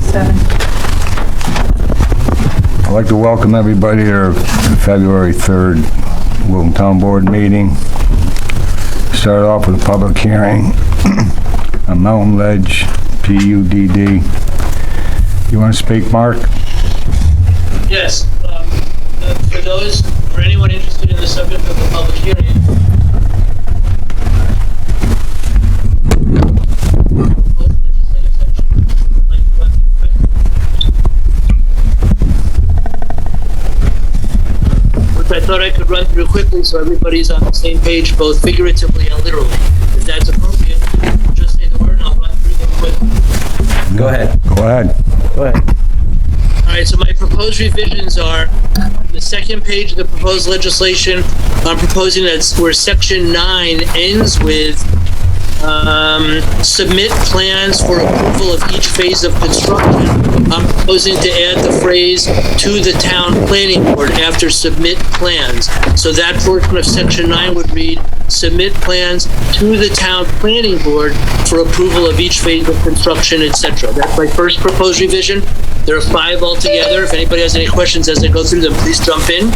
7. I'd like to welcome everybody to the February 3rd Wilton Town Board meeting. Start off with a public hearing on Mountain Ledge PUDD. You want to speak, Mark? Yes. For anyone interested in the subject of the public hearing, I thought I could run through quickly so everybody's on the same page, both figuratively and literally. If that's appropriate, just say the word and I'll run through them quickly. Go ahead. Go ahead. Go ahead. All right, so my proposed revisions are on the second page of the proposed legislation. I'm proposing that where section 9 ends with submit plans for approval of each phase of construction. I'm proposing to add the phrase to the town planning board after submit plans. So that portion of section 9 would read submit plans to the town planning board for approval of each phase of construction, etc. That's my first proposed revision. There are 5 altogether. If anybody has any questions as I go through them, please jump in.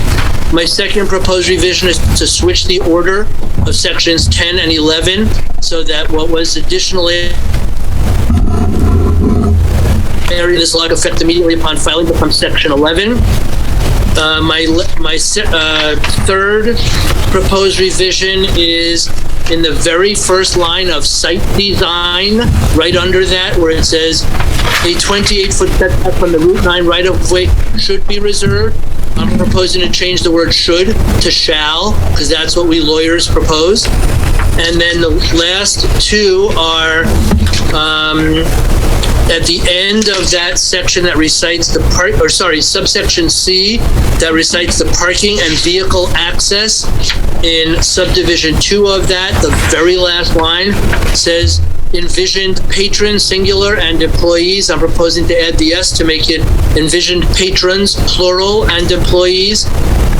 My second proposed revision is to switch the order of sections 10 and 11 so that what was additionally this law effect immediately upon filing becomes section 11. My third proposed revision is in the very first line of site design, right under that where it says a 28-foot setback from the Route 9 right-of-way should be reserved. I'm proposing to change the word should to shall, because that's what we lawyers propose. And then the last 2 are at the end of that section that recites the subsection C, that recites the parking and vehicle access. In subdivision 2 of that, the very last line says envisioned patrons, singular, and employees. I'm proposing to add the S to make it envisioned patrons, plural, and employees.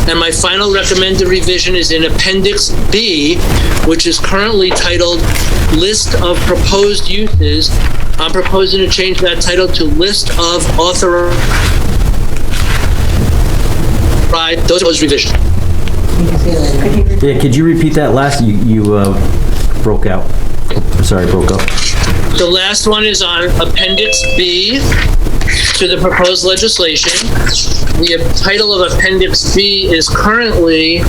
And my final recommended revision is in Appendix B, which is currently titled List of Proposed Uses. I'm proposing to change that title to List of Authorized. Those are those revisions. Yeah, could you repeat that last? You broke out. Sorry, broke up. The last one is on Appendix B to the proposed legislation. The title of Appendix B is currently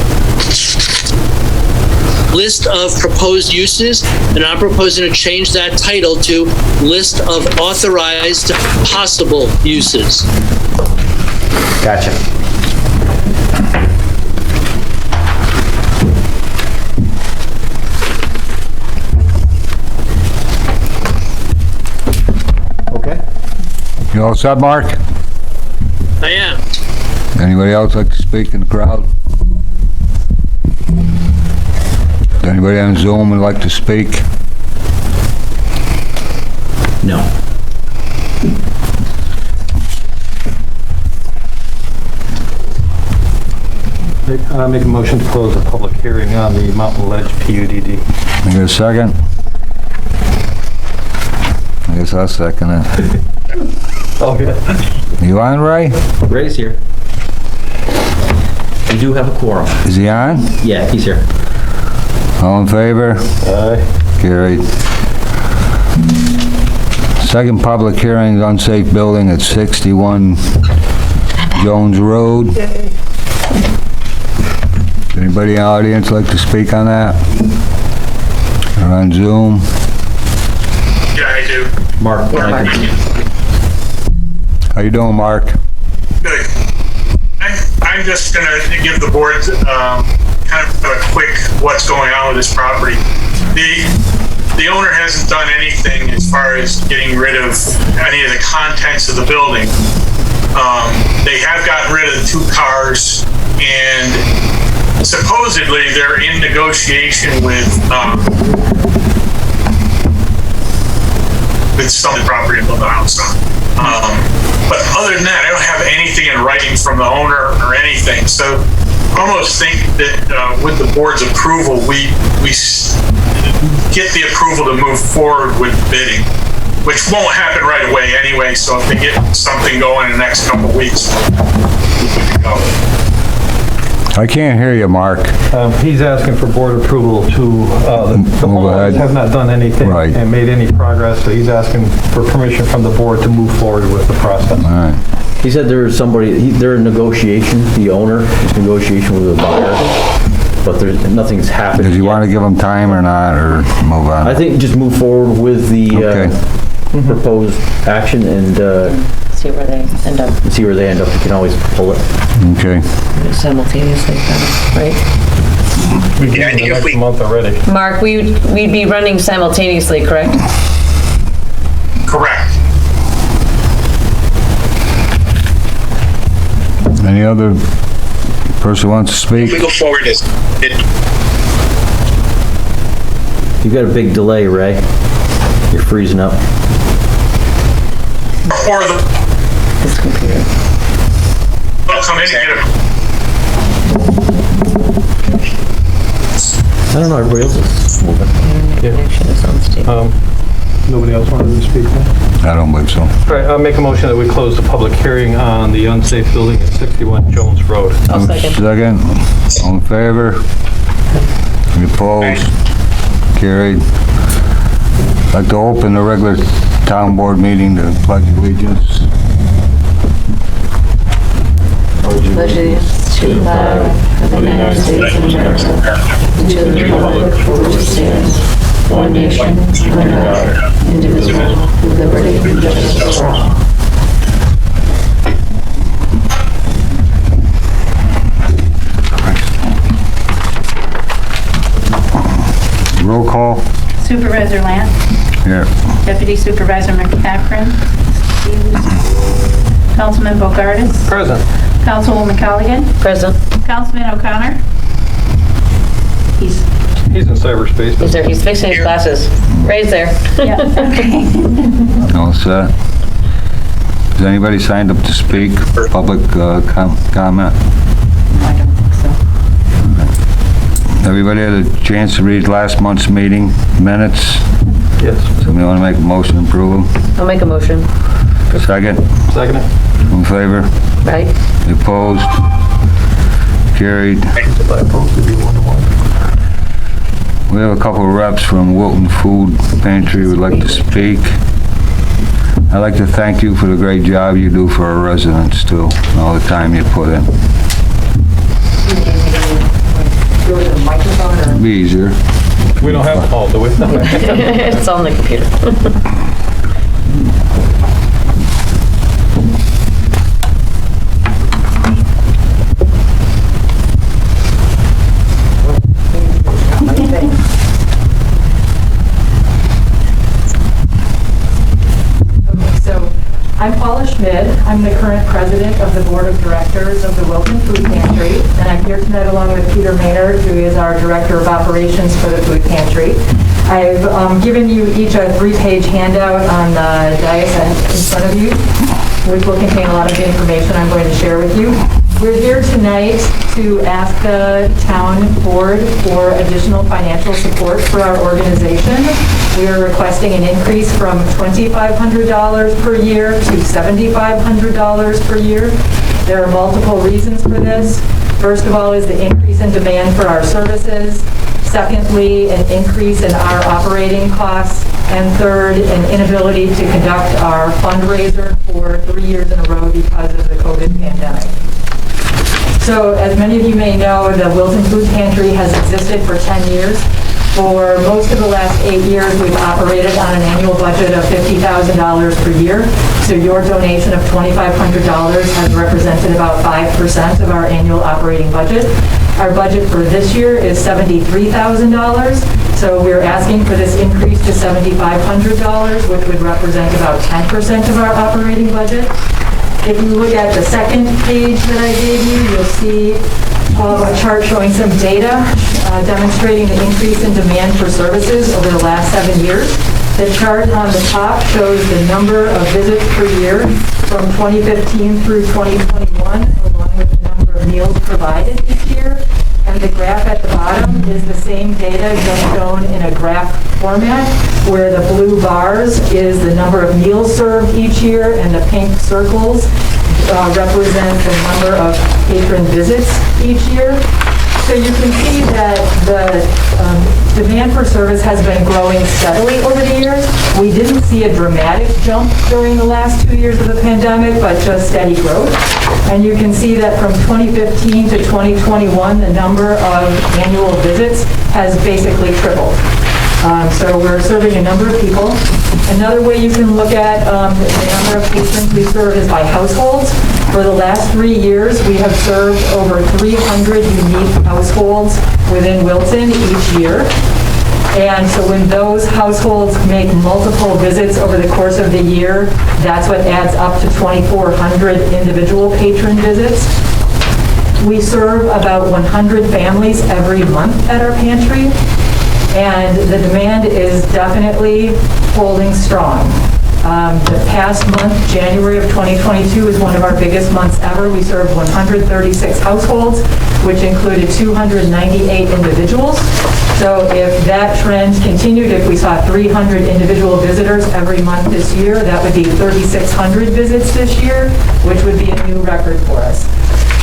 List of Proposed Uses, and I'm proposing to change that title to List of Authorized Possible Uses. Gotcha. You all set, Mark? I am. Anybody else like to speak in the crowd? Does anybody on Zoom would like to speak? No. Make a motion to close the public hearing on the Mountain Ledge PUDD. I get a second? I guess I'll second it. Oh, yeah. You on, Ray? Ray's here. We do have a quorum. Is he on? Yeah, he's here. All in favor? Aye. Carried. Second public hearing, unsafe building at 61 Jones Road. Anybody in the audience like to speak on that? Or on Zoom? Yeah, I do. Mark. How you doing, Mark? Good. I'm just going to give the board kind of a quick what's going on with this property. The owner hasn't done anything as far as getting rid of any of the contents of the building. They have gotten rid of the 2 cars, and supposedly they're in negotiation with some of the property to build a house on. But other than that, I don't have anything in writing from the owner or anything. So I almost think that with the board's approval, we get the approval to move forward with bidding. which won't happen right away anyway, so if they get something going in the next couple of weeks, we can go. I can't hear you, Mark. He's asking for board approval to, the Move ahead. homeowners have not done anything Right. and made any progress, so he's asking for permission from the board to move forward with the process. All right. He said there was somebody, they're in negotiation, the owner is in negotiation with the buyer, but nothing's happened. Does he yet. want to give him time or not, or move on? I think just move forward with the Okay. proposed action and See where they end up see where they end up. You can always pull it. Okay. simultaneously, right? Yeah, I think if we, Next month already. Mark, we'd be running simultaneously, correct? correct. Any other person wants to speak? If we go forward, You've got a big delay, Ray. You're freezing up. or This computer. they'll come in and get a I don't know, everybody else is moving. Connection is unstable. Nobody else wanted to speak then? I don't believe so. All right, I'll make a motion that we close the public hearing on the unsafe building at 61 Jones Road. I'll second. Second. All in favor? Any opposed? Carried. I'd like to open the regular town board meeting to pledge allegiance. Pledge allegiance to the flag of the United States of America, and to the republic for which it stands, one nation, under God, indivisible, with liberty and justice for all. Roll call. Supervisor Lant, Here. Deputy Supervisor McCaffrey, Councilman Bogardus, Present. Councilwoman Colligan, Present. Councilman O'Connor. He's, He's in cyberspace. He's there, he's fixing his glasses. Ray's there. yeah, okay. All set. Has anybody signed up to speak? Public comment? I don't think so. Everybody had a chance to read last month's meeting minutes? Yes. Somebody want to make a motion to approve I'll make a motion, them? Second? Second it. All in favor? right? Opposed? Carried. If I opposed, it'd be 1-1. We have a couple of reps from Wilton Food Pantry who would like to speak. I'd like to thank you for the great job you do for our residents too, and all the time you put in. Be easier. We don't have a hall, do we? It's on the computer. So I'm Paula Schmid. I'm the current president of the board of directors of the Wilton Food Pantry, and I'm here tonight along with Peter Maynard, who is our director of operations for the food pantry. I've given you each a 3-page handout on the dais in front of you, which will contain a lot of the information I'm going to share with you. We're here tonight to ask the town board for additional financial support for our organization. We are requesting an increase from $2,500 per year to $7,500 per year. There are multiple reasons for this. First of all is the increase in demand for our services. Secondly, an increase in our operating costs. And third, an inability to conduct our fundraiser for 3 years in a row because of the COVID pandemic. So, as many of you may know, the Wilton Food Pantry has existed for 10 years. For most of the last 8 years, we've operated on an annual budget of $50,000 per year. So your donation of $2,500 has represented about 5% of our annual operating budget. Our budget for this year is $73,000. So we're asking for this increase to $7,500, which would represent about 10% of our operating budget. If you look at the second page that I gave you, you'll see a chart showing some data demonstrating the increase in demand for services over the last 7 years. The chart on the top shows the number of visits per year from 2015 through 2021, along with the number of meals provided each year. And the graph at the bottom is the same data just shown in a graph format, where the blue bars is the number of meals served each year, and the pink circles represent the number of patron visits each year. So you can see that the demand for service has been growing steadily over the years. We didn't see a dramatic jump during the last 2 years of the pandemic, but just steady growth. And you can see that from 2015 to 2021, the number of annual visits has basically tripled. So we're serving a number of people. Another way you can look at the number of patrons we serve is by households. For the last 3 years, we have served over 300 unique households within Wilton each year. And so when those households make multiple visits over the course of the year, that's what adds up to 2,400 individual patron visits. We serve about 100 families every month at our pantry. And the demand is definitely holding strong. The past month, January of 2022, is one of our biggest months ever. We served 136 households, which included 298 individuals. So if that trend continued, if we saw 300 individual visitors every month this year, that would be 3,600 visits this year, which would be a new record for us.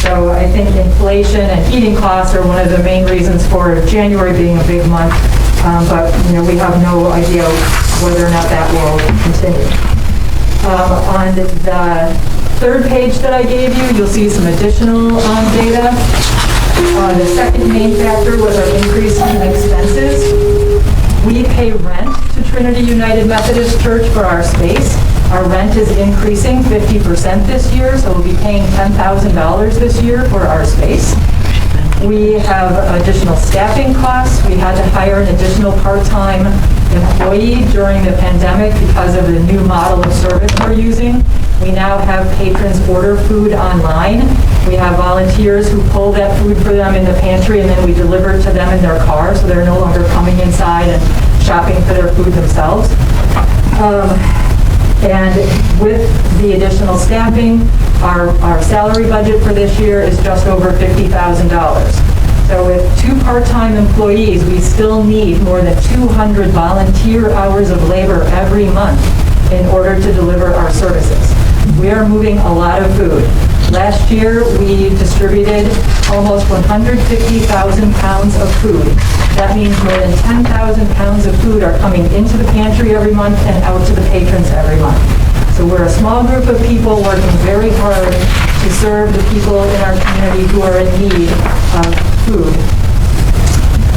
So I think inflation and heating costs are one of the main reasons for January being a big month, but we have no idea whether or not that will continue. On the third page that I gave you, you'll see some additional data. The second main factor was our increase in expenses. We pay rent to Trinity United Methodist Church for our space. Our rent is increasing 50% this year, so we'll be paying $10,000 this year for our space. We have additional staffing costs. We had to hire an additional part-time employee during the pandemic because of the new model of service we're using. We now have patrons order food online. We have volunteers who pull that food for them in the pantry, and then we deliver it to them in their car, so they're no longer coming inside and shopping for their food themselves. And with the additional staffing, our salary budget for this year is just over $50,000. So with 2 part-time employees, we still need more than 200 volunteer hours of labor every month in order to deliver our services. We are moving a lot of food. Last year, we distributed almost 150,000 pounds of food. That means more than 10,000 pounds of food are coming into the pantry every month and out to the patrons every month. So we're a small group of people working very hard to serve the people in our community who are in need of food.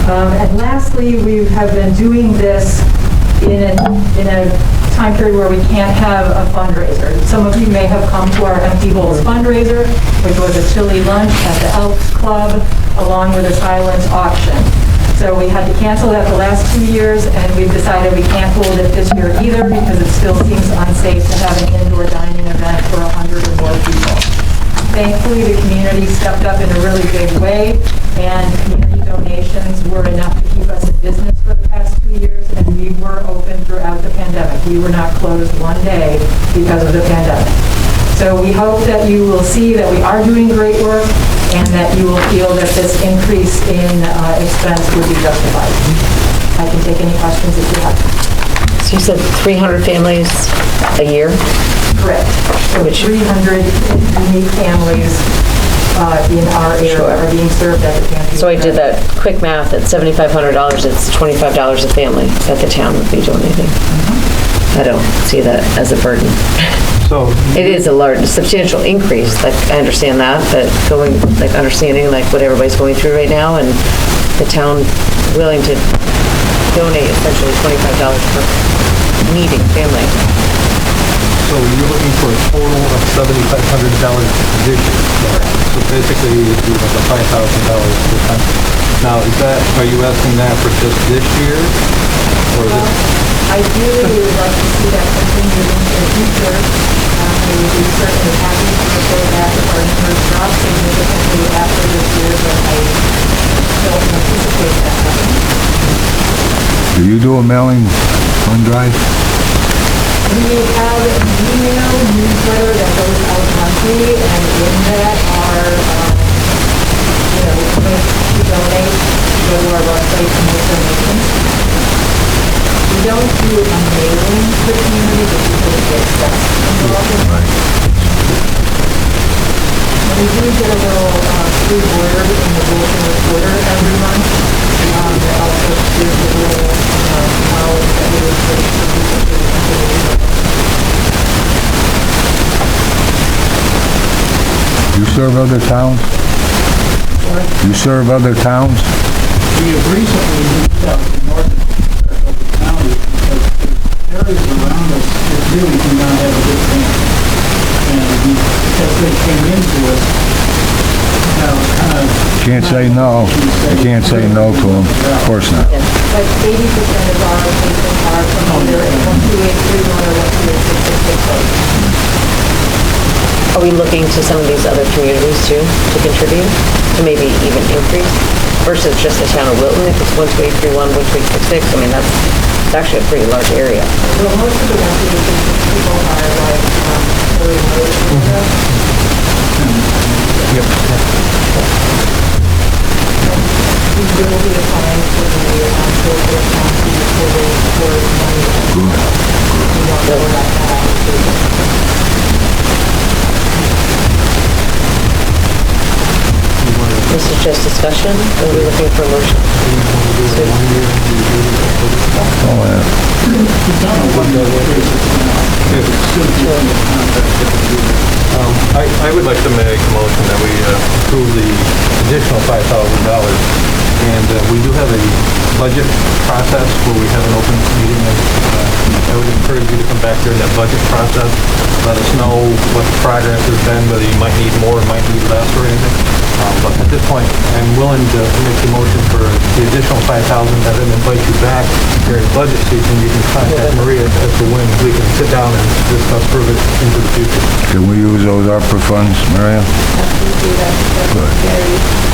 And lastly, we have been doing this in a time period where we can't have a fundraiser. Some of you may have come to our Empty Bowls fundraiser, which was a chili lunch at the Elks Club, along with a silent auction. So we had to cancel that the last 2 years, and we've decided we can't hold it this year either because it still seems unsafe to have an indoor dining event for 100 or more people. Thankfully, the community stepped up in a really big way, and community donations were enough to keep us in business for the past 2 years, and we were open throughout the pandemic. We were not closed one day because of the pandemic. So we hope that you will see that we are doing great work and that you will feel that this increase in expense would be justified. I can take any questions if you have. So you said 300 families a year? Correct. So 300 unique families in our area are being served at the pantry. So I did that quick math, at $7,500, it's $25 a family that the town would be donating. I don't see that as a burden. So It is a large, substantial increase, like, I understand that, but understanding like what everybody's going through right now, and the town willing to donate essentially $25 per needing family. So you're looking for a total of $7,500 this year. So basically, it'd be like $5,000 per time. Now, are you asking that for just this year? Or Ideally, we would like to see that continue into the future. We would be certainly happy to report that our numbers drop significantly after this year, but I don't anticipate that happening. Do you do a mailing fund drive? We have an email newsletter that goes out monthly, and in that are, links to donate We do get a little free word in the Wilton Reporter every month. It also gives a little knowledge that we would put for people to consider. You serve other towns? You serve other towns? We have recently moved out to north of the county because the areas around us that really do not have a good thing. And as they came into us, kind of... Can't say no. I can't say no to them. Of course not. Like 80% of our patients are from either 12831 or 12866. Are we looking to some of these other communities too, to contribute, to maybe even increase, versus just the town of Wilton, if it's 12831, 12866, I mean, that's actually a pretty large area. Well, most of the 12866 people are like, really motivated. Yep. We will be applying for the Trailhead Areas for money. We don't know about that. This is just discussion, or are we looking for a motion? I would like to make a motion that we approve the additional $5,000. And we do have a budget process where we have an open meeting, and I would encourage you to come back during that budget process. Let us know what the progress has been, whether you might need more or might need less or anything. But at this point, I'm willing to make the motion for the additional $5,000 that I invite you back during budget season. You can contact Maria as to when we can sit down and discuss further into the future. Can we use those ARPA funds, Maria?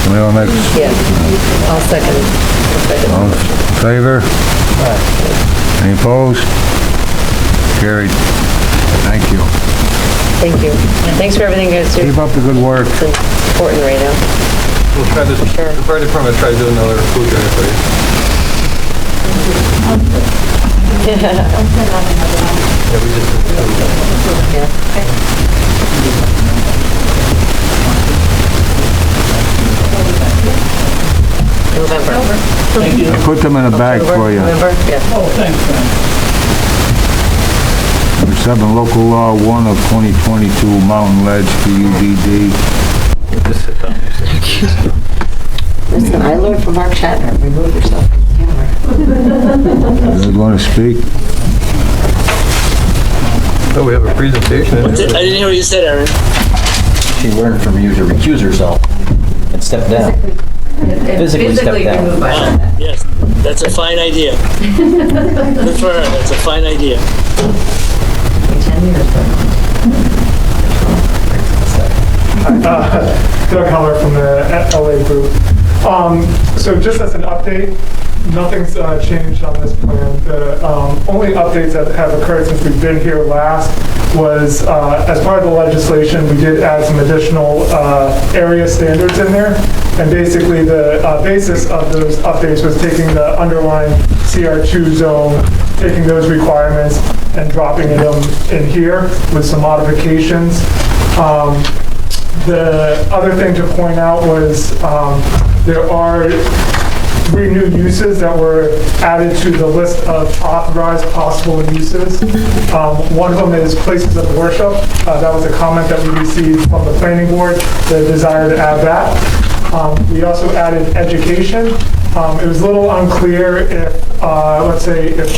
Can we all make, Yeah, I'll second. all in favor? Any opposed? Carried. Thank you. Thank you. Thanks for everything, guys. Keep up the good work. It's important right now. We'll try to, Sure. the fire department will try to do another food drive for you. Yeah, we just... November. I put them in a bag for you. November? Yeah. Oh, thanks, man. Number 7, local law 1 of 2022, Mountain Ledge, PUDD. Listen, I learned from Mark Shatner, remove yourself from the camera. You guys want to speak? So we have a presentation. I didn't hear what you said, Aaron. She learned from you to recuse herself and step down. Physically step down. Yes, that's a fine idea. Good for her, that's a fine idea. 10 years Doug Heller from the LA group. So just as an update, nothing's changed on this plan. The only updates that have occurred since we've been here last was as part of the legislation, we did add some additional area standards in there. And basically the basis of those updates was taking the underlying CR2 zone, taking those requirements and dropping them in here with some modifications. The other thing to point out was there are 3 new uses that were added to the list of authorized possible uses. One of them is places of worship. That was a comment that we received from the planning board, the desire to add that. We also added education. It was a little unclear if, let's say, if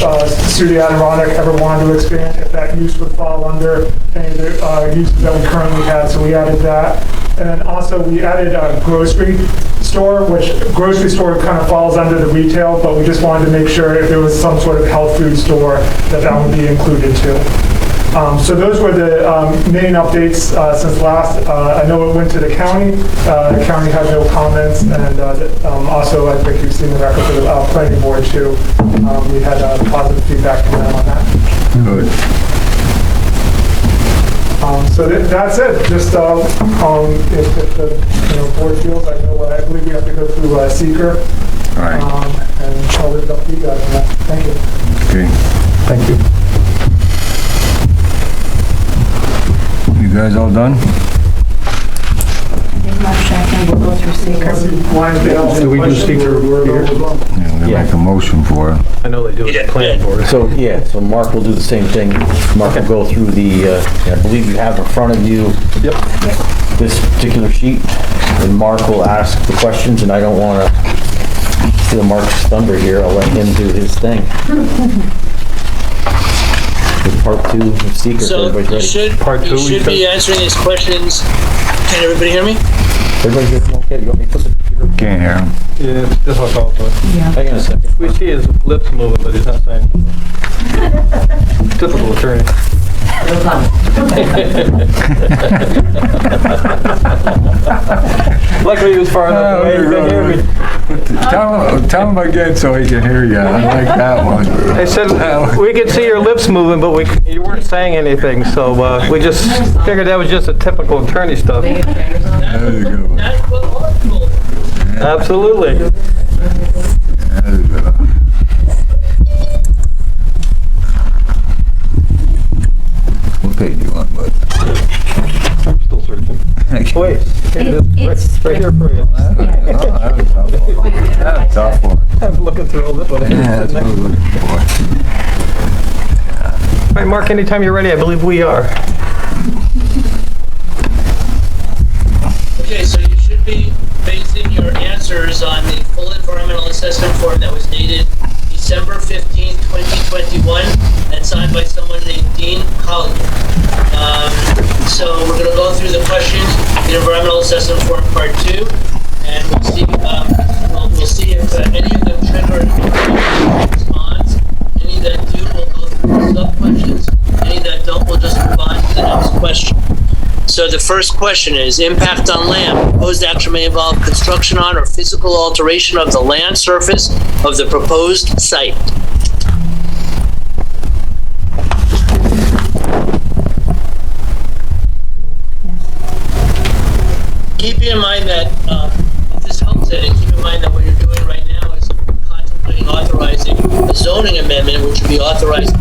Studio Adirondack ever wanted to expand, if that use would fall under any of the uses that we currently had, so we added that. And then also we added a grocery store, which grocery store kind of falls under the retail, but we just wanted to make sure if there was some sort of health food store that that would be included too. So those were the main updates since last. I know it went to the county. The county had no comments, and also I think you've seen the record for the planning board too. We had positive feedback from them on that. Good. So that's it. Just if the board feels, I believe we have to go through seeker. All right. And I'll leave it up to you guys on that. Thank you. Okay. Thank you. You guys all done? check and we'll go through seeker. Do we do seeker here? Yeah, we make a motion for it. I know they do it at the planning board. So, yeah, so Mark will do the same thing. Mark will go through the, I believe you have in front of you Yep. this particular sheet, and Mark will ask the questions, and I don't want to steal Mark's thunder here. I'll let him do his thing. With part 2 of seeker, So everybody's you ready. should, Part you two, should be answering these questions. Can everybody hear me? Everybody hear him okay? You want me to put the computer? Can't hear him. Yeah, just hook off to it. Hang on a second. We see his lips moving, but he's not saying. Typical attorney. Luckily he was far enough away, he couldn't hear me. Tell him again so he can hear you. I like that one. They said, we could see your lips moving, but you weren't saying anything, so we just figured that was just a typical attorney stuff. That was a good one. That's what Oracle. Absolutely. That was a good one. What page do you want, bud? I'm still searching. Wait, it's right here for you. That was a tough one. That was a tough one. I'm looking through all this one. Yeah, that's what I was looking for. All right, Mark, anytime you're ready, I believe we are. Okay, so you should be basing your answers on the full environmental assessment form that was dated December 15th, 2021, and signed by someone named Dean Collier. So we're going to go through the questions, the environmental assessment form part 2, and we'll see if any of them trigger a response. Any that do, we'll go through the sub-questions. Any that don't, we'll just move on to the next question. So the first question is, impact on land. Proposed action may involve construction on or physical alteration of the land surface of the proposed site. Keep in mind that, if this helps any, keep in mind that what you're doing right now is contemplating authorizing a zoning amendment, which would be authorized.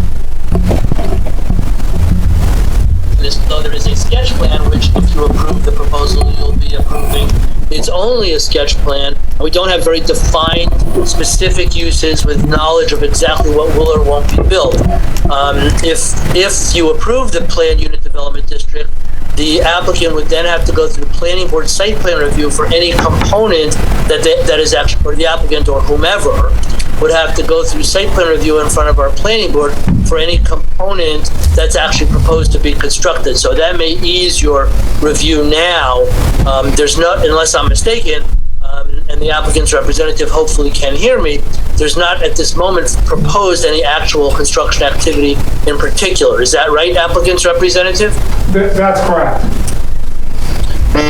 Though there is a sketch plan, which if you approve the proposal, you'll be approving. It's only a sketch plan. We don't have very defined specific uses with knowledge of exactly what will or won't be built. If you approve the planned unit development district, the applicant would then have to go through planning board site plan review for any component that is actually, or the applicant or whomever would have to go through site plan review in front of our planning board for any component that's actually proposed to be constructed. So that may ease your review now. There's not, unless I'm mistaken, and the applicant's representative hopefully can hear me, there's not at this moment proposed any actual construction activity in particular. Is that right, applicant's representative? That's correct.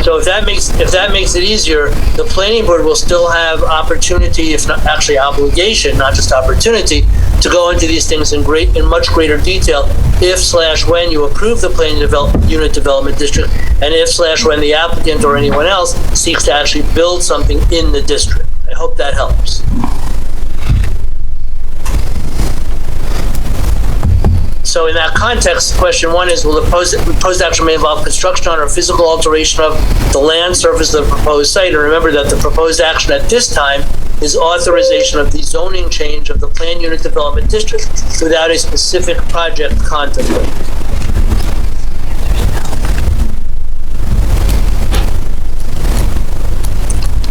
So if that makes it easier, the planning board will still have opportunity, if not actually obligation, not just opportunity, to go into these things in much greater detail if/when you approve the planned unit development district, and if/when the applicant or anyone else seeks to actually build something in the district. I hope that helps. So in that context, question 1 is, will the proposed action may involve construction on or physical alteration of the land surface of the proposed site? And remember that the proposed action at this time is authorization of the zoning change of the planned unit development district without a specific project contemplated.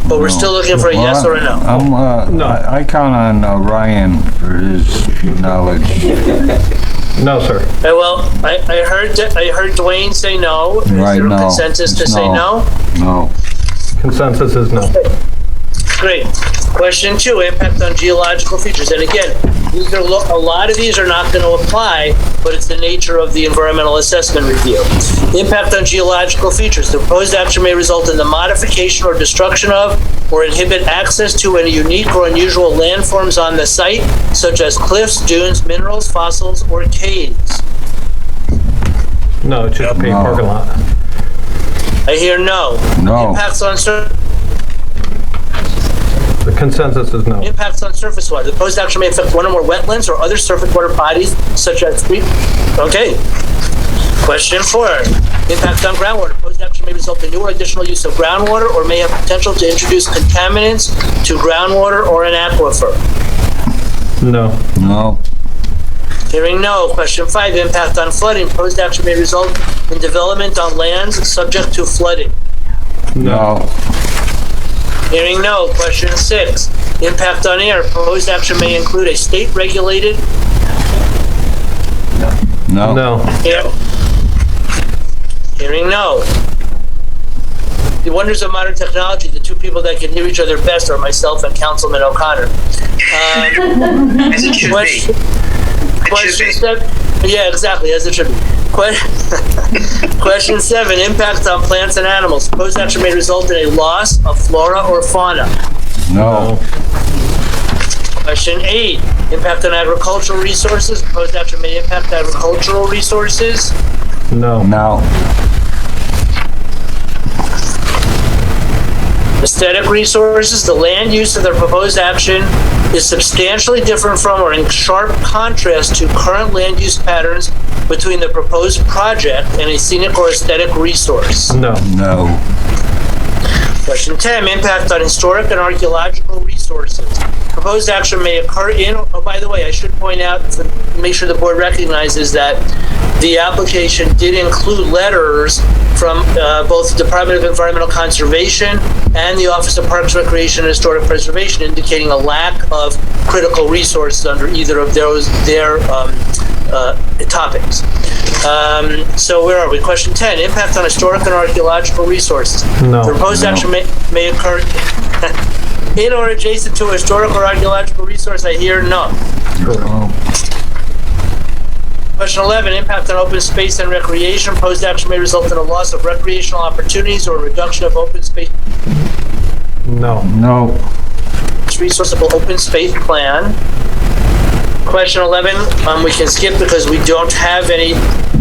But we're still looking for a yes or a no. No. I count on Ryan for his knowledge. No, sir. Well, I heard Dwayne say no. Is Right, there a no. consensus to It's say no? No. Consensus is no. Great. Question 2, impact on geological features. And again, these are a lot of these are not going to apply, but it's the nature of the environmental assessment review. Impact on geological features. The proposed action may result in the modification or destruction of or inhibit access to any unique or unusual landforms on the site, such as cliffs, dunes, minerals, fossils, or caves. No, it's just a paid parking lot. I hear no. No. Impacts on The consensus is no. impacts on surface water. The proposed action may affect one or more wetlands or other surface water bodies, such as Okay. Question 4, impact on groundwater. Proposed action may may result in new or additional use of groundwater or may have potential to introduce contaminants to groundwater or an aquifer. No. No. Hearing no. Question 5, impact on flooding. Proposed action may result in development on lands subject to flooding. No. Hearing no. Question 6, impact on air. Proposed action may include a state-regulated. No. No. Hearing no. The wonders of modern technology, the two people that can hear each other best are myself and Councilman O'Connor. As it should be. Question 7. Yeah, exactly, as it should be. Question 7, impact on plants and animals. Proposed action may result in a loss of flora or fauna. No. Question 8, impact on agricultural resources. Proposed action may impact agricultural resources. No. No. Aesthetic resources, the land use of the proposed action is substantially different from or in sharp contrast to current land use patterns between the proposed project and a scenic or aesthetic resource. No. No. Question 10, impact on historic and archaeological resources. Proposed action may occur in, oh, by the way, I should point out, to make sure the board recognizes that the application did include letters from both the Department of Environmental Conservation and the Office of Parks, Recreation, and Historic Preservation, indicating a lack of critical resources under either of their topics. So where are we? Question 10, impact on historic and archaeological resources. No. The proposed action may occur in or adjacent to a historic or archaeological resource. I hear no. Question 11, impact on open space and recreation. Proposed action may result in a loss of recreational opportunities or a reduction of open space. No. No. Resourceable open space plan. Question 11, we can skip because we don't have any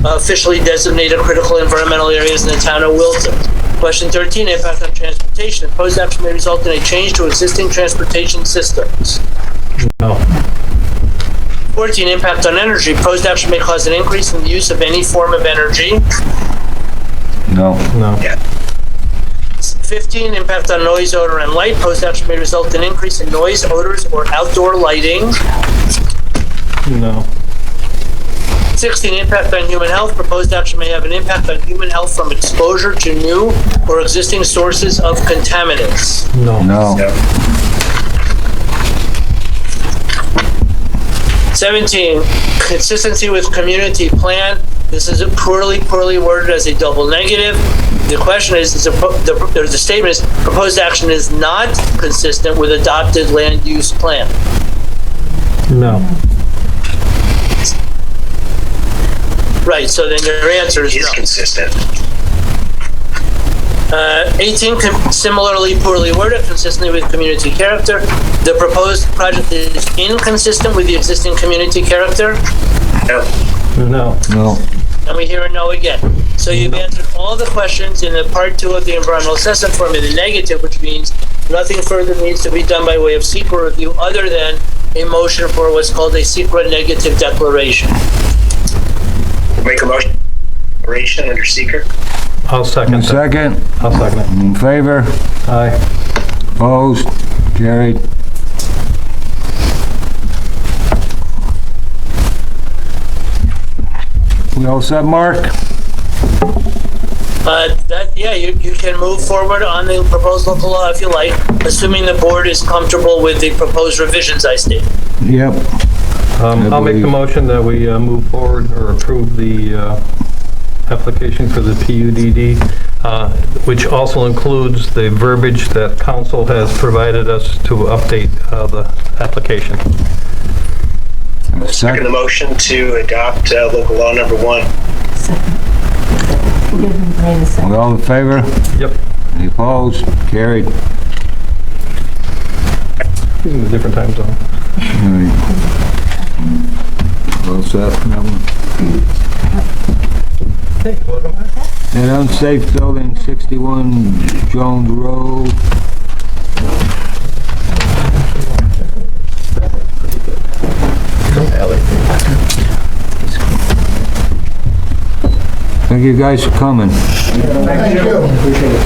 officially designated critical environmental areas in the town of Wilton. Question 13, impact on transportation. Proposed action may result in a change to existing transportation systems. No. 14, impact on energy. Proposed action may cause an increase in the use of any form of energy. No. No. 15, impact on noise, odor, and light. Proposed action may result in increase in noise, odors, or outdoor lighting. No. 16, impact on human health. Proposed action may have an impact on human health from exposure to new or existing sources of contaminants. No. No. 17, consistency with community plan. This is poorly worded as a double negative. The question is, the statement is, proposed action is not consistent with adopted land use plan. No. Right, so then your answer is no. Consistent. 18, similarly poorly worded, consistently with community character. The proposed project is inconsistent with the existing community character. No. No. No. And we hear a no again. So you've answered all the questions in the part 2 of the environmental assessment form in the negative, which means nothing further needs to be done by way of secret review other than a motion for what's called a secret negative declaration. Make a motion. Declaration under seeker. I'll second that. Second. I'll second it. In favor? Aye. Opposed? Carried. We all set, Mark? You can move forward on the proposed local law if you like, assuming the board is comfortable with the proposed revisions I stated. Yep. I'll make the motion that we move forward or approve the application for the PUDD, which also includes the verbiage that council has provided us to update the application. Second the motion to adopt local law number 1. We all in favor? Yep. Any opposed? Carried. He's in a different time zone. All set. Hey, welcome back. And unsafe building, 61 Jones Road. Thank you guys for coming. Thank you. Appreciate it.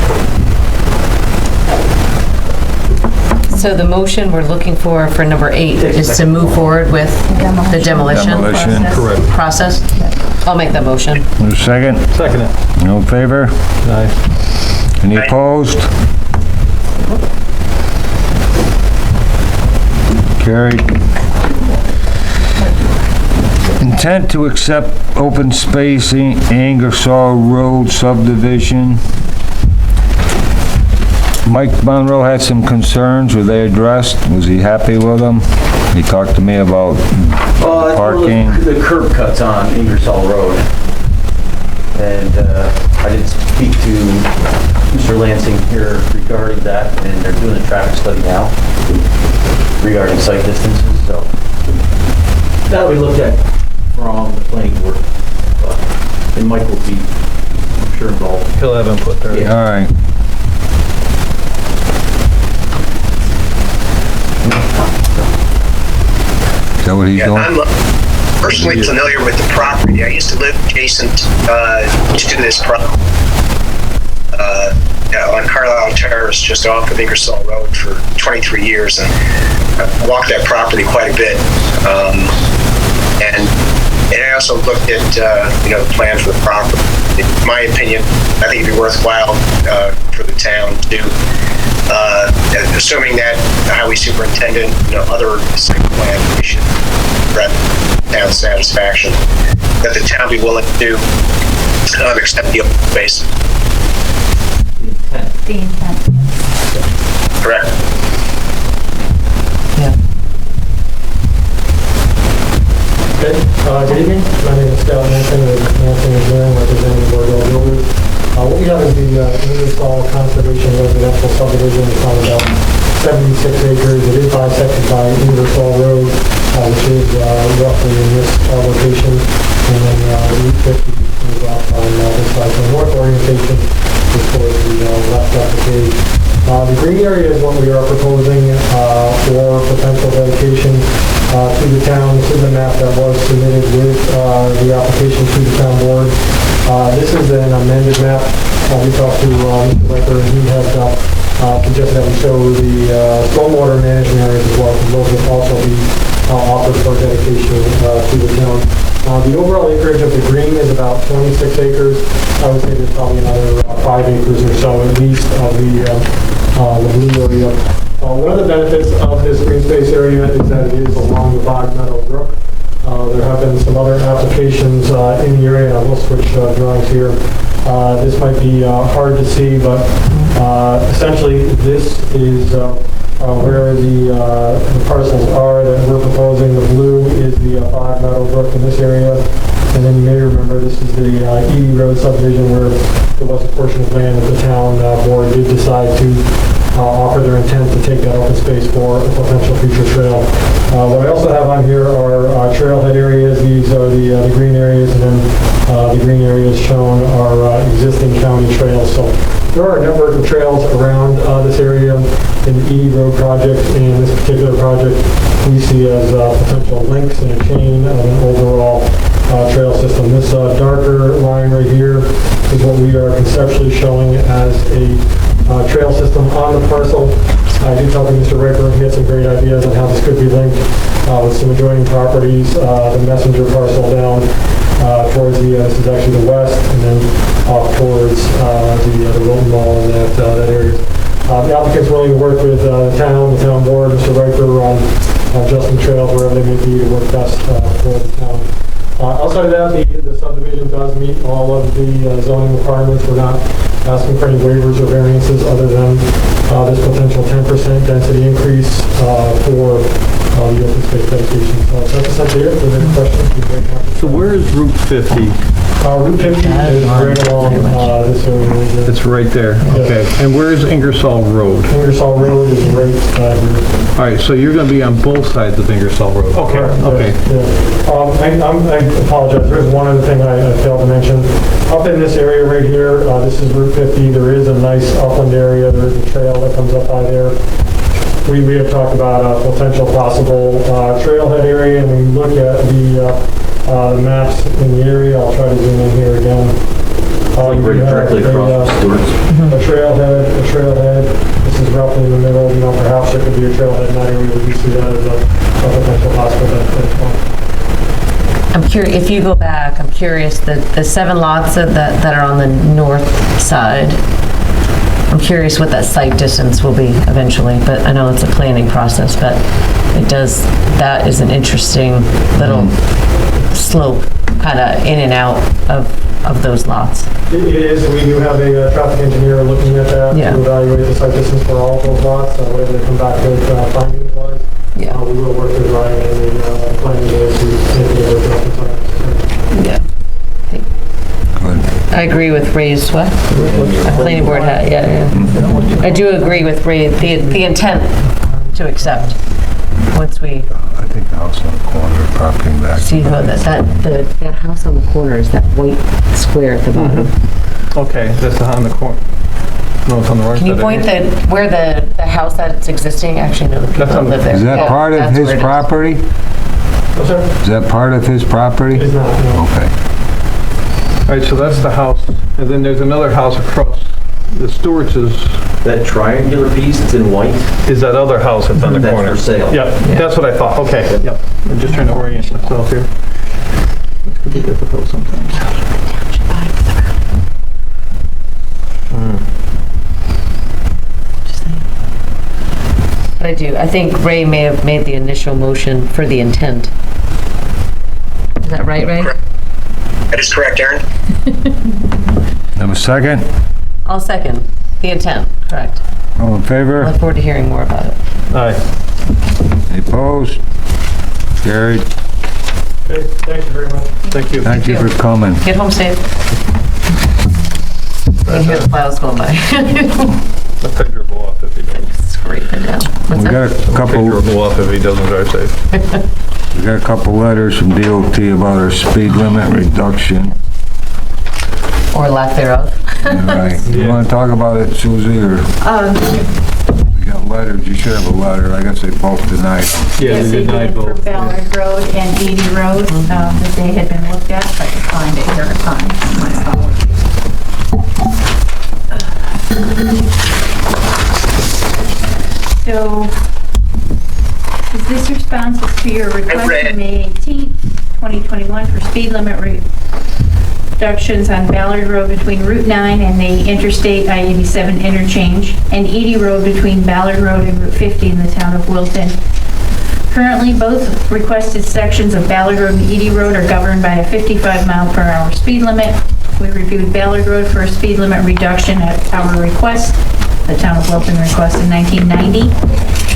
So the motion we're looking for number 8 is to move forward with the demolition Demolition. Correct. process? I'll make that motion. A second? Second it. No favor? Aye. Any Aye. opposed? Carried. Intent to accept open space Ingersoll Road subdivision. Mike Monroe had some concerns. Were they addressed? Was he happy with them? He talked to me about parking. The curb cuts on Ingersoll Road. And I did speak to Mr. Lansing here regarding that, and they're doing a traffic study now regarding site distances, so that'll be looked at from the planning board. And Mike will be, I'm sure, involved. He'll have input there. Yeah. All right. Is that what he's Yeah, doing? I'm personally familiar with the property. I used to live adjacent to this property on Carlisle Terrace, just off of Ingersoll Road for 23 years, and I've walked that property quite a bit. And I also looked at the plan for the property. In my opinion, I think it'd be worthwhile for the town to, assuming that the highway superintendent, other site plan issues, town satisfaction, that the town be willing to accept the open space. The intent. Correct. Okay, good evening. My name is Scott Manson with Manson Engineering, representing Bordeaux Builders. What we have is the Ingersoll Conservation Residential Subdivision. It's on about 76 acres. It is bisected by Ingersoll Road, which is roughly in this location. And then Route 50 is off on this side. So north orientation is towards the left of the page. The green area is what we are proposing for potential dedication to the town. This is a map that was submitted with the application to the town board. This is an amended map. We talked to Mr. Riker, and he had suggested that we show the stormwater management areas as well, because those will also be offered for dedication to the town. The overall acreage of the green is about 26 acres. I would say there's probably another 5 acres or so at least of the blue area. One of the benefits of this green space area is that it is along the Bog Meadow Brook. There have been some other applications in the area, and I will switch drawings here. This might be hard to see, but essentially this is where the parcels are that we're proposing. The blue is the Bog Meadow Brook in this area. And then you may remember this is the Edie Road subdivision where there was a portion of land that the town board did decide to offer their intent to take that open space for a potential future trail. What I also have on here are trailhead areas. These are the green areas, and then the green areas shown are existing county trails. So there are a network of trails around this area in the Edie Road project, and this particular project we see as potential links in a chain of an overall trail system. This darker line right here is what we are conceptually showing as a trail system on the parcel. I did talk to Mr. Riker, and he had some great ideas on how this could be linked with some adjoining properties, the messenger parcel down towards this is actually the west, and then off towards the Wilton Mall and that area. The applicant's willing to work with the town board, Mr. Riker, on adjusting trails wherever they may be to work best for the town. Outside of that, the subdivision does meet all of the zoning requirements. We're not asking for any waivers or variances other than this potential 10% density increase for the open space dedication. So that's essentially it. If there's any questions, we'd be very happy. So where is Route 50? Route 50 is right along this area. Right there. It's right there, okay. And where is Ingersoll Road? Ingersoll Road is right here. All right, so you're going to be on both sides of Ingersoll Road? Okay, okay. Yeah. I apologize. There's one other thing I failed to mention. Up in this area right here, this is Route 50. There is a nice upland area. There is a trail that comes up by there. We have talked about a potential possible trailhead area, and when you look at the maps in the area, I'll try to zoom in here again. Right directly across from Stewart's. A trailhead. This is roughly in the middle, perhaps there could be a trailhead in that area. We see that as a potential possible benefit as well. I'm curious, if you go back, I'm curious, the 7 lots that are on the north side, I'm curious what that site distance will be eventually, but I know it's a planning process, but that is an interesting little slope, kind of in and out of those lots. It is. We do have a traffic engineer looking at that to evaluate the site distance for all of those lots. Whatever they come back with findings wise, we will work with Ryan and the planning board to make the adjustments on that. Yeah. I agree with Ray's, what? Planning board, yeah. I do agree with Ray, the intent to accept, once we I think the house on the corner, property back. see how that house on the corner is that white square at the bottom. Okay, that's on the corner. No, it's on the right side. Can you point where the house that's existing, actually, no, the people that live there. Is that part of his property? Oh, sir? Is that part of his property? It's not, no. Okay. All right, so that's the house, and then there's another house across. The Stewart's is That triangular piece that's in white, that other house that's on the that's corner. for sale. Yep, that's what I thought. Okay, yep. I'm just trying to orient myself here. It could be difficult sometimes. But I think Ray may have made the initial motion for the intent. Is that right, Ray? That is correct, Aaron. Have a second? I'll second the intent, correct. All in I favor? look forward to hearing more about it. Aye. Any opposed? Carried. Okay, thank you very much. Thank you. Thank you for coming. Get home safe. You hear the plows going by. The picture will go off if he doesn't. Scraping down. What's We that? got a Picture couple, will go off if he doesn't drive safe. we got a couple letters from DOT about our speed limit reduction. Or lack thereof. Right. You want to talk about it, Susie, or? We got letters, you should have a letter. I guess they both denied. Yeah, Yes, they they denied did for both. Ballard Road and Edie Road, that they had been looked at, but declined it here at time. My apologies. So, is this responses to your request on May 18th, 2021 for speed limit reductions on Ballard Road between Route 9 and the Interstate I-87 interchange, and Edie Road between Ballard Road and Route 50 in the town of Wilton? Currently, both requested sections of Ballard Road and Edie Road are governed by a 55-mile-per-hour speed limit. We reviewed Ballard Road for a speed limit reduction at our request. The town of Wilton requested 1990,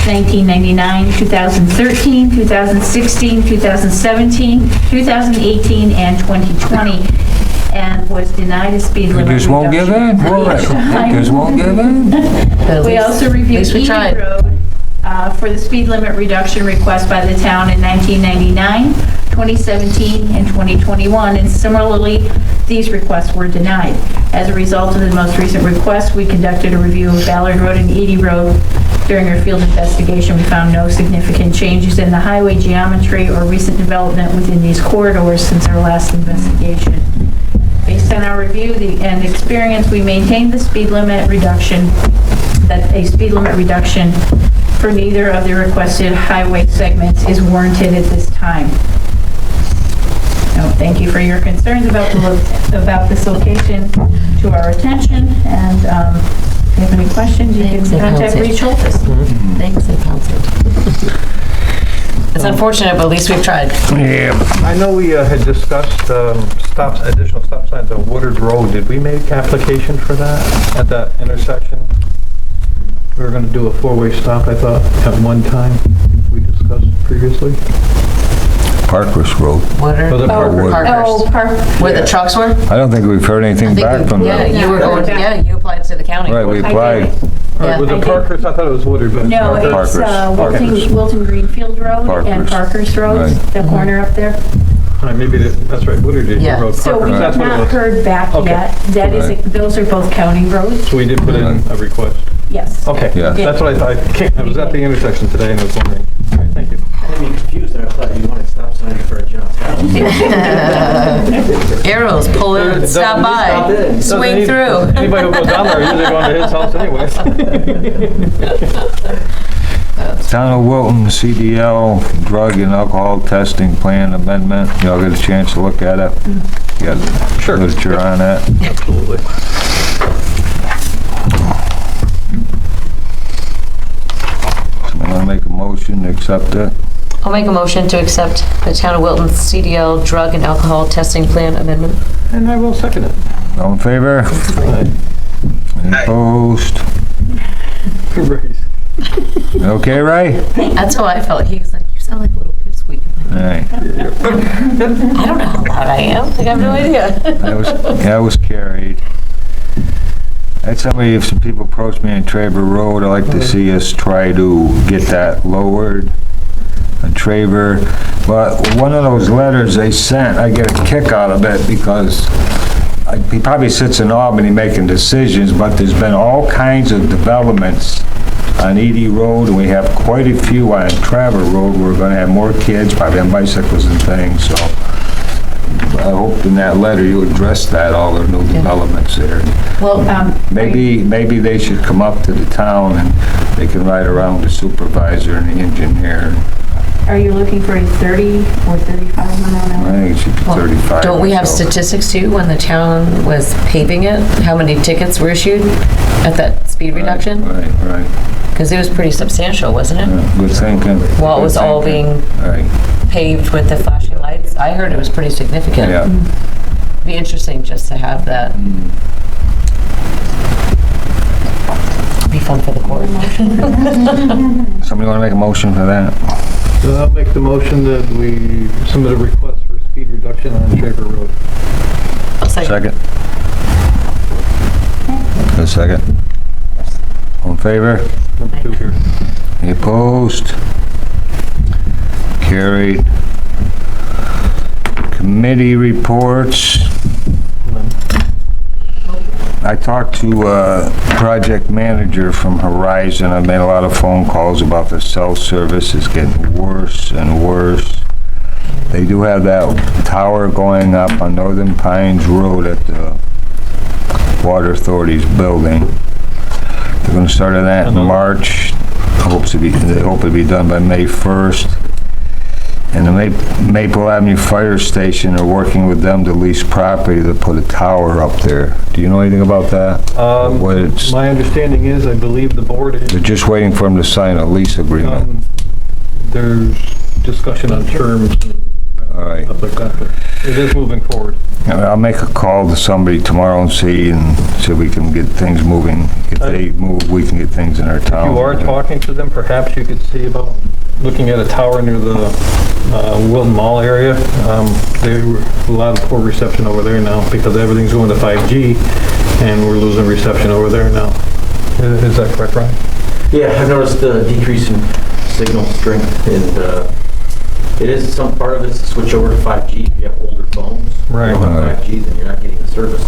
1999, 2013, 2016, 2017, 2018, and 2020, and was denied a speed limit reduction. You just won't give in? What? You just won't give in? We also reviewed least we Edie tried. Road for the speed limit reduction request by the town in 1999, 2017, and 2021, and similarly, these requests were denied. As a result of the most recent request, we conducted a review of Ballard Road and Edie Road. During our field investigation, we found no significant changes in the highway geometry or recent development within these corridors since our last investigation. Based on our review and experience, we maintained the speed limit reduction, a speed limit reduction for neither of the requested highway segments is warranted at this time. So, thank you for your concerns about this location to our attention, and if you have any questions, you can contact Reed Schultes. Thanks, and counsel. It's unfortunate, but at least we've tried. Yeah. I know we had discussed additional stop signs on Woodard Road. Did we make application for that at that intersection? We were going to do a four-way stop, I thought, at one time. We discussed previously. Parkhurst Road. Woodard? Oh, the Parkhurst. Parkhurst. Park. Where the trucks were? I don't think we've heard anything back from Yeah, them. you were going, you applied to the county. Right, we applied. All right, with the I did. Parkhurst, I thought it was Woodard, but it's No, Parkhurst. it's Parkhurst. Wilton Greenfield Road and Parkhurst. Parkhurst Road, Right. the corner up there. All right, maybe that's right, Woodard did. Yeah. Road, So we Parkhurst, have that's what it not was. heard back Okay. yet. That is, those are both county roads. So we did put in a request. Yes. Okay, Yeah. that's what I thought. I was at the intersection today and I was wondering. All right, thank you. I got me confused, and I thought you wanted stop signs for John's Arrows, pull in, stop by, swing through. Anybody who goes down there usually going to his house anyways. Town of Wilton CDL drug and alcohol testing plan amendment. Y'all get a chance to look at it? You got literature on that? Absolutely. I'm gonna make a motion to accept it. I'll make a motion to accept the Town of Wilton CDL drug and alcohol testing plan amendment. And I will second it. All in favor? Any opposed? Right. Okay, Ray? That's how I felt. He was like, you sound like a little pipsqueak. All right. I don't know how loud I am. I have no idea. That was carried. I had if some people approach me on Traver Road, I'd like to see us try to get that lowered on Traver. But one of those letters they sent, I get a kick out of it because he probably sits in Albany making decisions, but there's been all kinds of developments on Edie Road, and we have quite a few on Traver Road. We're gonna have more kids, probably on bicycles and things, so I hope in that letter you address that, all the new developments there. Well, Maybe they should come up to the town and they can ride around the supervisor and the engineer. Are you looking for a 30 or 35 mile an hour? I think it should be 35. don't we or have so. statistics too, when the town was paving it? How many tickets were issued at that speed reduction? Right. Because it was pretty substantial, wasn't it? Yeah, good thinking. While it was all being Right, paved with the flashing lights. I heard it was pretty significant. yeah. Be interesting just to have that. Be fun for the court. Somebody want to make a motion for that? So I'll make the motion that we submit a request for speed reduction on Traver Road. I'll say. Second? A second? All in favor? Number 2 here. Any opposed? Carried. Committee reports. I talked to a project manager from Horizon. I've made a lot of phone calls about the cell service. It's getting worse and worse. They do have that tower going up on Northern Pines Road at the Water Authority's building. They're gonna start on that in March. They hope to be done by May 1st. And the Maple Avenue Fire Station are working with them to lease property to put a tower up there. Do you know anything about that? My understanding is, I believe the board is... They're just waiting for them to sign a lease agreement. There's discussion on terms and All right. stuff like that, but it is moving forward. I'll make a call to somebody tomorrow and see if we can get things moving. If they move, we can get things in our town. If you are talking to them, perhaps you could see about looking at a tower near the Wilton Mall area. There's a lot of poor reception over there now because everything's going to 5G and we're losing reception over there now. Is that correct, Ryan? Yeah, I've noticed a decrease in signal strength, and it is, some part of it's to switch over to 5G. If you have older phones, Right. you don't have 5G, then you're not getting the service.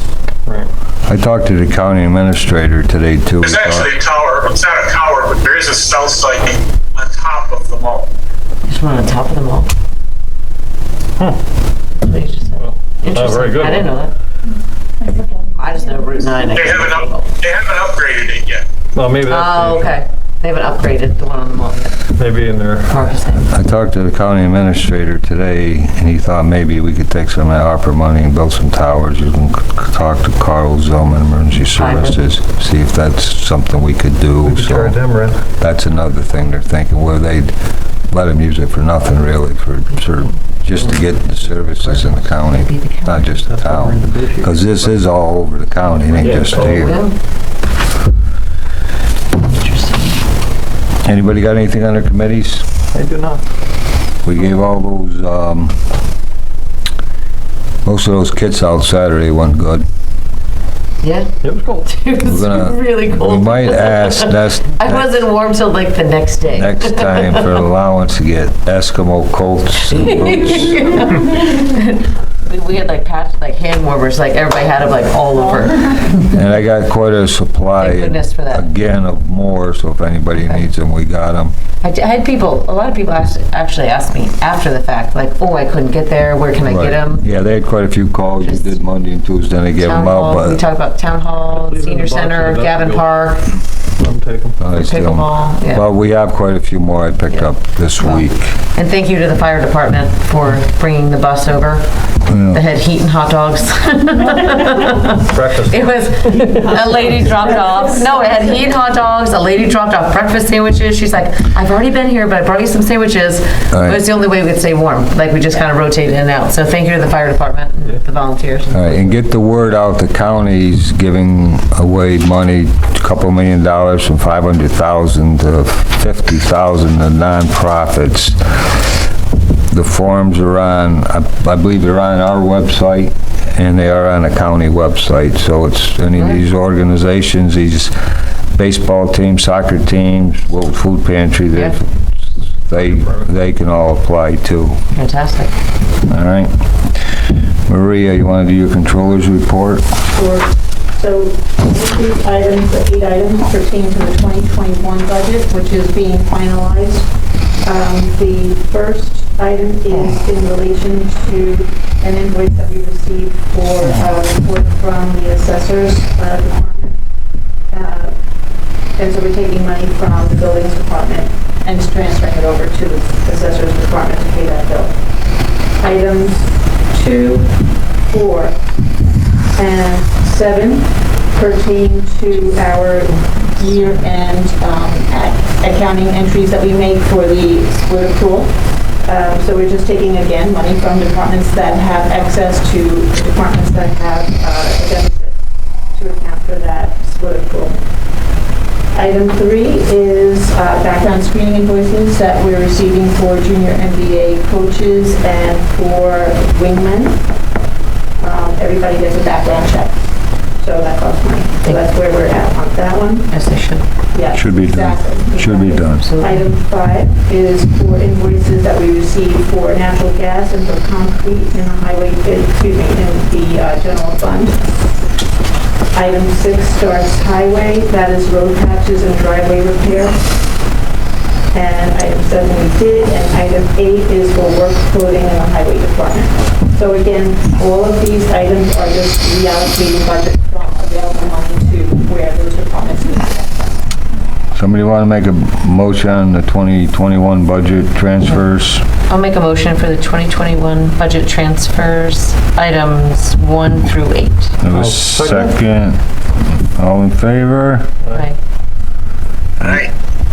Right. I talked to the county administrator today too. There's actually a tower, it's not a tower, but there is a cell site on top of the mall. Just one on top of the mall. They just said. Interesting. very good. I didn't know that. I just know Route 9. They haven't upgraded it yet. Well, maybe that's the issue. Okay. They haven't upgraded the one on the mall yet. Maybe in there. I talked to the county administrator today, and he thought maybe we could take some of that ARPA money and build some towers. You can talk to Carl Zillman, Emergency Services, see if that's something we could do. We could charge them rent. That's another thing they're thinking, where they'd let them use it for nothing really, for certain, just to get the services in the county, not just the town. Because this is all over the county, it ain't just here. Anybody got anything on their committees? I do not. We gave all those, most of those kits out Saturday went good. Yeah. It was cold. It was really cold. We might ask, I wasn't warm till like the next day. next time for allowance to get Eskimo coats and boots. We had like hand warmers, like everybody had them like all over. And I got quite a supply, Thank goodness for that. again, of more, so if anybody needs them, we got them. I had people, a lot of people actually asked me after the fact, like, oh, I couldn't get there, where can I get them? Yeah, they had quite a few calls. You did Monday and Tuesday, and they gave Town them out, hall, we but talked about town hall, Leave it in senior the box center, in the Gavin vestibule. Park, I'll take them. I still- pickleball, yeah. Well, we have quite a few more I picked up this week. And thank you to the fire department for bringing the bus over. That had heat and hot dogs. Breakfast. It was, a lady dropped off, no, it had heat and hot dogs, a lady dropped off breakfast sandwiches. She's like, I've already been here, but I brought you some sandwiches. Right. It was the only way we could stay warm. Like, we just kind of rotated in and out. So thank you to the fire department and the volunteers. All right, and get the word out, the county's giving away money, $2 million from $500,000 to $50,000 to nonprofits. The forms are on, I believe they're on our website, and they are on the county website, so it's any of these organizations, these baseball teams, soccer teams, Wilton Food Pantry, they can all apply too. Fantastic. All right. Maria, you want to do your controller's report? Sure. So these items, the 8 items pertain to the 2021 budget, which is being finalized. The first item is in relation to an invoice that we received for report from the assessors department. And so we're taking money from the buildings department and transferring it over to the assessors department to pay that bill. Items 2, 4, and 7 pertain to our year-end accounting entries that we make for the split accrual. So we're just taking, again, money from departments that have excess to departments that have a deficit to account for that split accrual. Item 3 is background screening invoices that we're receiving for junior MBA coaches and for wingmen. Everybody gets a background check, so that costs money. So that's where we're at on that one. Yes, they should. Yeah, Should be done. exactly. Should be done. Item 5 is for invoices that we receive for natural gas and for concrete in the highway, in the general fund. Item 6 starts highway, that is road patches and driveway repair. And item 7 we did, and item 8 is for work clothing in the highway department. So again, all of these items are just reallocating budget from available money to where those departments need it. Somebody want to make a motion on the 2021 budget transfers? I'll make a motion for the 2021 budget transfers, items 1 through 8. Have a second. All in favor? Right. Aye.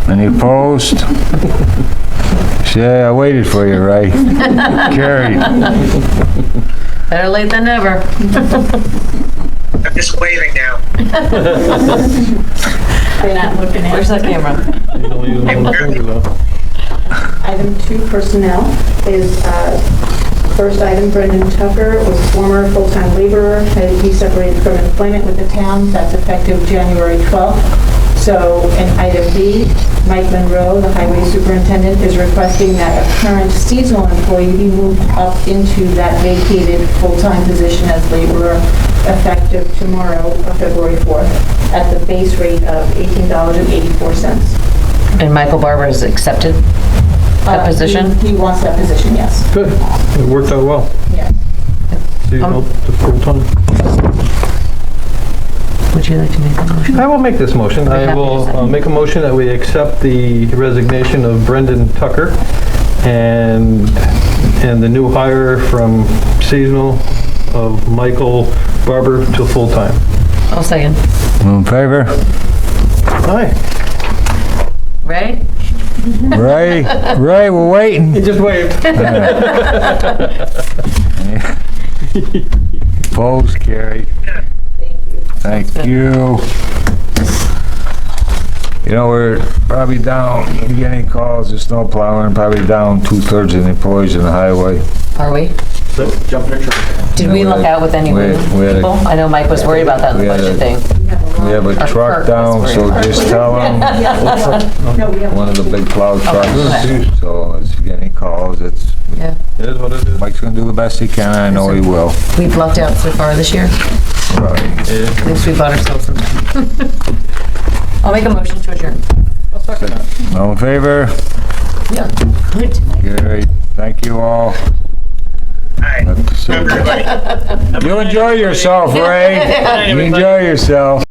Any opposed? See, I waited for you, Ray. Carried. Better late than never. I'm just waving now. They're not looking at. Where's that camera? You don't use them on the finger, though. Item 2, personnel, is first item, Brendan Tucker was former full-time laborer. He separated from employment with the town. That's effective January 12th. So in item B, Mike Monroe, the highway superintendent, is requesting that a current seasonal employee be moved up into that vacated full-time position as laborer effective tomorrow, February 4th, at the base rate of $18.84. And Michael Barber has accepted that position? He wants that position, yes. Good. It worked out well. Yeah. Seasonal to full-time. Would you like to make a motion? I will make this motion. I will make a motion that we accept the resignation of Brendan Tucker and the new hire from seasonal of Michael Barber to full-time. I'll second. All in favor? Aye. Ray? Ray, we're waiting. You just waved. Opposed, carried. Thank you. You know, we're probably down, if you get any calls, the snow plowing, probably down 2/3 of the employees in the highway. Are we? Jump in a truck. Did we look out with any We had people? a- I know Mike was worried about that in the we had budget a- thing. We have a Our truck clerk down, was so worried. just tell them, No, we have one of the big plow trucks. Okay. So if you get any calls, it's, Yeah. It is what it is. Mike's gonna do the best he can, I know he will. We've lucked out so far this year. Right. At least we bought ourselves some time. I'll make a motion to adjourn. I'll second that. All in favor? Yeah. Good tonight. Great, thank you all. Hi. You enjoy yourself, Ray. You enjoy yourself.